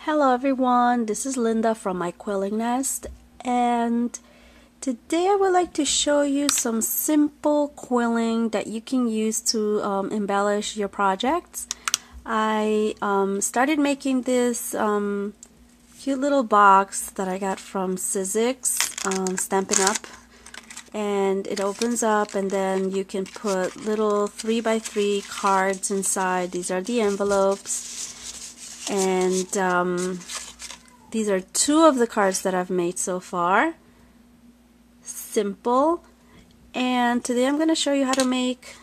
Hello everyone, this is Linda from my Quilling Nest, and today I would like to show you some simple quilling that you can use to embellish your projects. I started making this cute little box that I got from Sizzix, Stampin Up, and it opens up and then you can put little 3x3 cards inside. These are the envelopes. And these are two of the cards that I've made so far. Simple. And today I'm going to show you how to make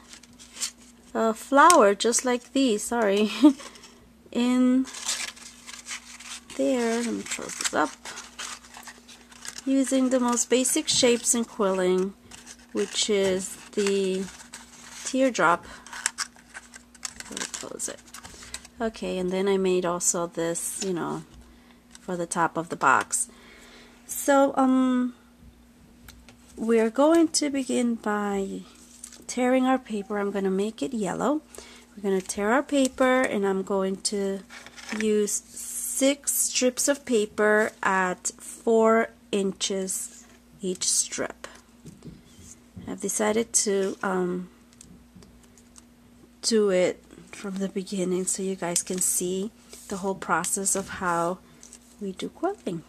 a flower just like these. Sorry. In there, let me close this up. Using the most basic shapes in quilling, which is the teardrop. Let me close it. Okay, and then I made also this, for the top of the box. So, we're going to begin by tearing our paper. I'm going to make it yellow. We're going to tear our paper, and I'm going to use 6 strips of paper at 4 inches each strip. I've decided to do it from the beginning so you guys can see the whole process of how we do quilting.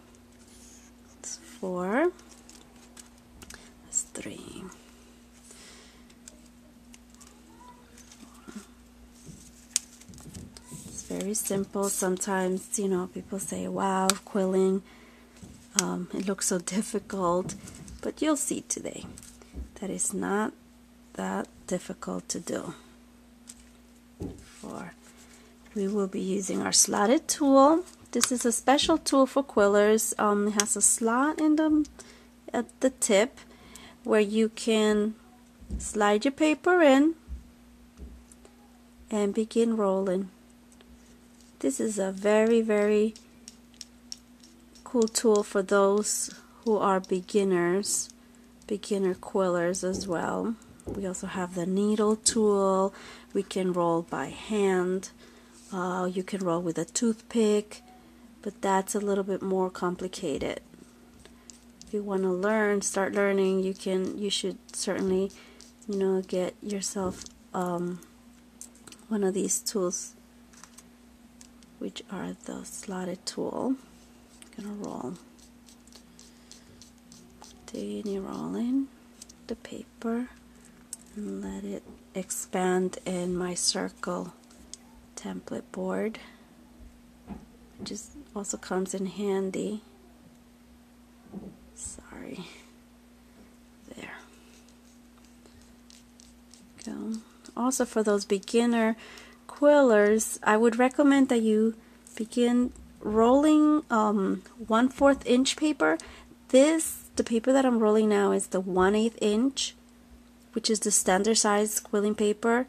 That's 4. That's 3. 4. It's very simple. Sometimes, people say, wow, quilling, it looks so difficult, but you'll see today that it's not that difficult to do. 4. We will be using our slotted tool. This is a special tool for quillers. It has a slot at the tip where you can slide your paper in and begin rolling. This is a very, very cool tool for those who are beginner quillers as well. We also have the needle tool. We can roll by hand. You can roll with a toothpick, but that's a little bit more complicated. If you want to start learning, you should certainly, get yourself one of these tools, which are the slotted tool. I'm gonna roll. Then you roll in the paper and let it expand in my circle template board, which also comes in handy. Sorry. There. Go. Also, for those beginner quillers, I would recommend that you begin rolling 1/4 inch paper. The paper that I'm rolling now is the 1/8 inch, which is the standard size quilling paper,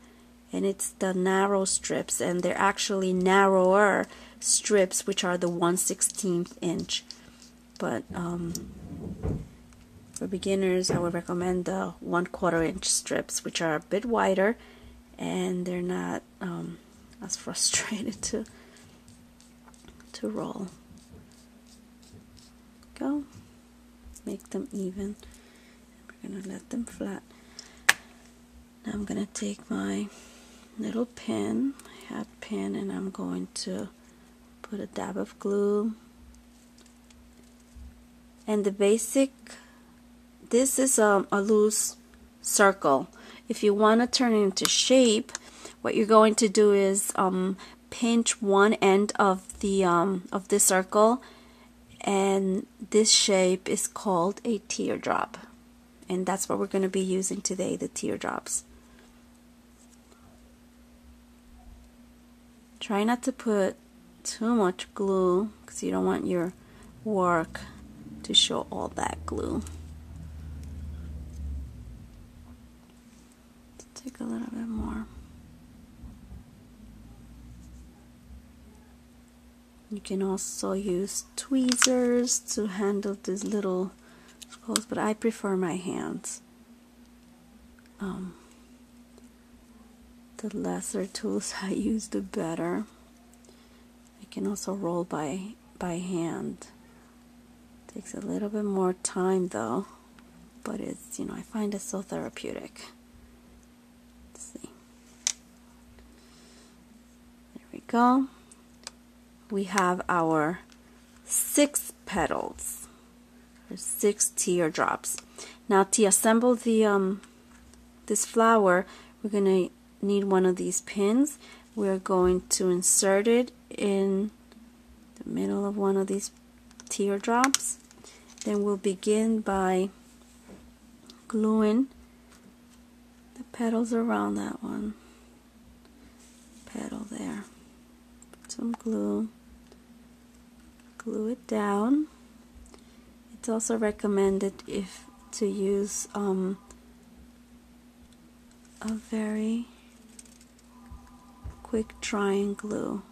and it's the narrow strips, and they're actually narrower strips, which are the 1/16 inch. But for beginners, I would recommend the 1/4 inch strips, which are a bit wider, and they're not as frustrated to roll. Go. Make them even. We're going to let them flat. Now I'm going to take my little pen, my hat pen, and I'm going to put a dab of glue. And this is a loose circle. If you want to turn it into shape, what you're going to do is pinch one end of this circle, and this shape is called a teardrop. And that's what we're going to be using today, the teardrops. Try not to put too much glue because you don't want your work to show all that glue. Let's take a little bit more. You can also use tweezers to handle these little scrolls, but I prefer my hands. The lesser tools I use, the better. I can also roll by hand. Takes a little bit more time though, but it's, I find it so therapeutic. Let's see. There we go. We have our 6 petals, or 6 teardrops. Now to assemble the this flower, we're going to need one of these pins. We're going to insert it in the middle of one of these teardrops. Then we'll begin by gluing the petals around that one petal there. Put some glue it down. It's also recommended to use a very quick drying glue.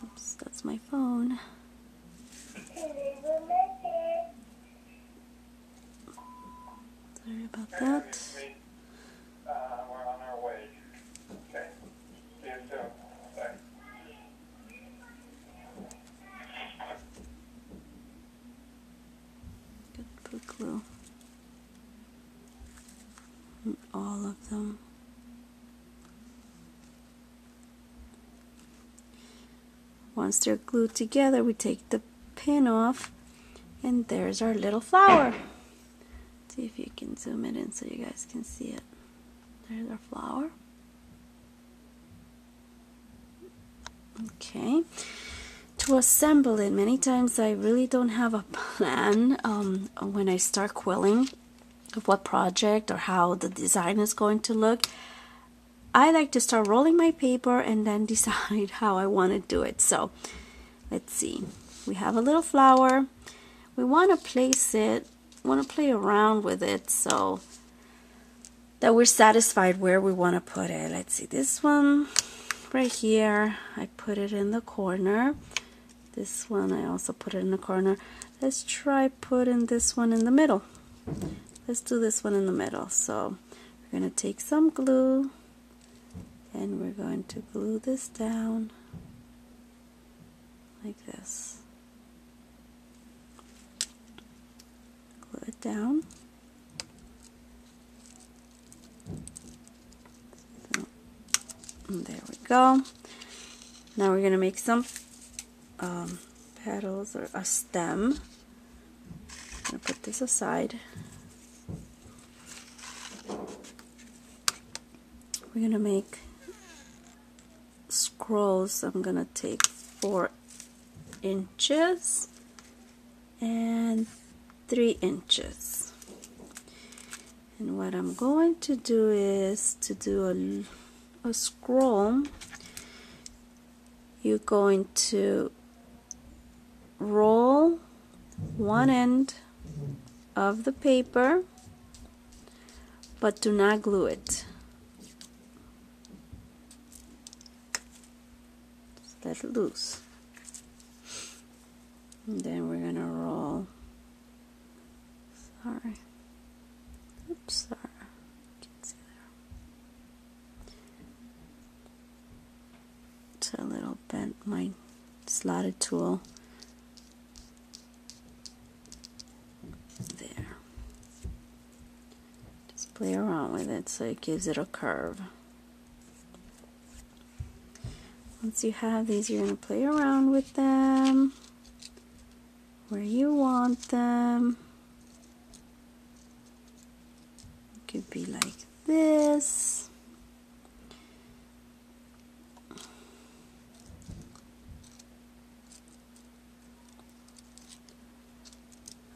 Oops, that's my phone. Sorry about that. We're on our way. Okay. See you soon. Bye. Good, put glue on all of them. Once they're glued together, we take the pin off, and there's our little flower. See if you can zoom it in so you guys can see it. There's our flower. Okay. To assemble it, many times I really don't have a plan when I start quilling of what project or how the design is going to look. I like to start rolling my paper and then decide how I want to do it. So let's see. We have a little flower. We want to place it, play around with it so that we're satisfied where we want to put it. Let's see, this one right here, I put it in the corner. This one, I also put it in the corner. Let's try putting this one in the middle. Let's do this one in the middle. So we're going to take some glue and we're going to glue this down like this. Glue it down. So, there we go. Now we're going to make some petals or a stem. I'm going to put this aside. We're going to make scrolls. I'm going to take 4 inches and 3 inches. And what I'm going to do is to do a scroll. You're going to roll one end of the paper, but do not glue it. Just let it loose. And then we're going to roll. Sorry. Oops, sorry. Can't see there. It's a little bent, my slotted tool. There. Just play around with it so it gives it a curve. Once you have these, you're going to play around with them where you want them. It could be like this.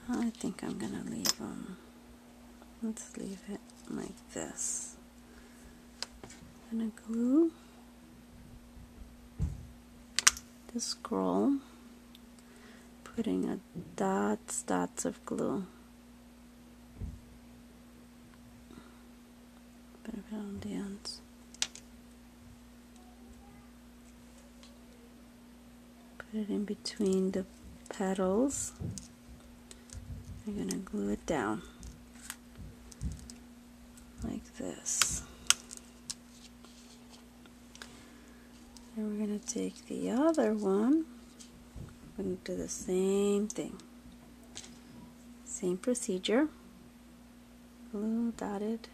I think I'm going to leave them. Let's leave it like this. I'm going to glue the scroll, putting a dots of glue. Put it on the ends. Put it in between the petals. I'm going to glue it down like this. And we're going to take the other one. We're going to do the same thing. Same procedure. Blue dotted.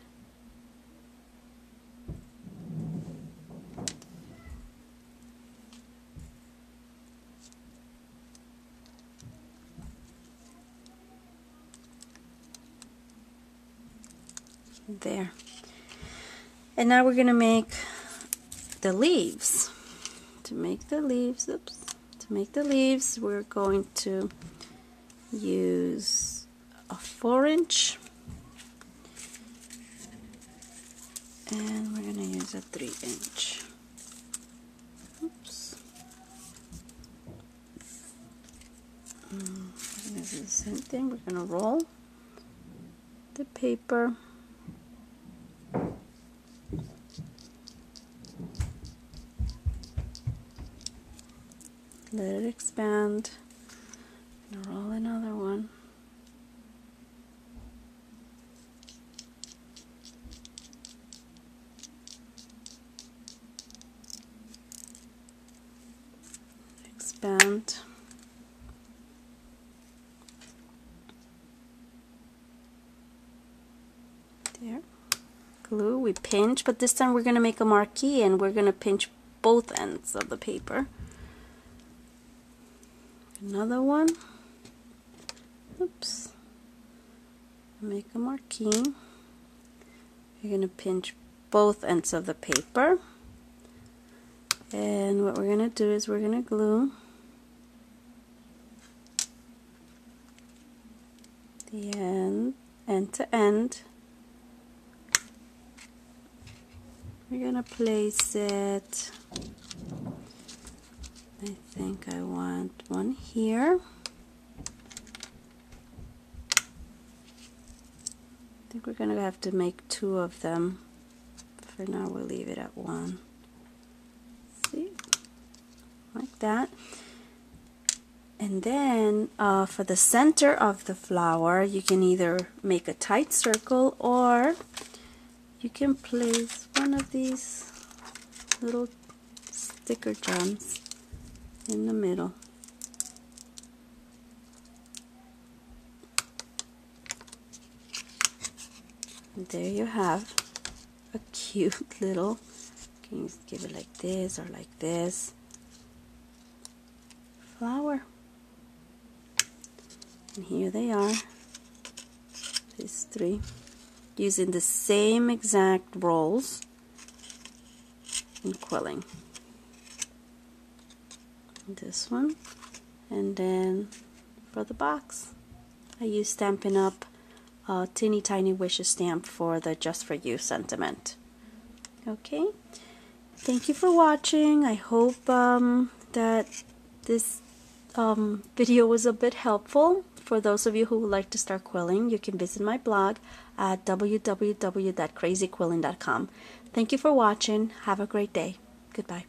There. And now we're going to make the leaves. To make the leaves, we're going to use a 4-inch, and we're going to use a 3-inch. Oops. We're going to do the same thing. We're going to roll the paper. Let it expand. And roll another one. Expand. There. Glue, we pinch, but this time we're going to make a marquee and we're going to pinch both ends of the paper. Another one. Oops. Make a marquee. You're going to pinch both ends of the paper. And what we're going to do is we're going to glue the end to end. We're going to place it, I think I want one here. I think we're going to have to make 2 of them. For now we'll leave it at 1. See? Like that. And then for the center of the flower, you can either make a tight circle or you can place one of these little sticker gems in the middle. And there you have a cute little, can you give it like this or like this, flower. And here they are, these 3, using the same exact rolls in quilling. This one, and then for the box I use Stampin' Up teeny tiny wishes stamp for the Just For You sentiment. Okay, thank you for watching. I hope that this video was a bit helpful. For those of you who would like to start quilling, you can visit my blog at www.crazyquilling.com. Thank you for watching. Have a great day. Goodbye.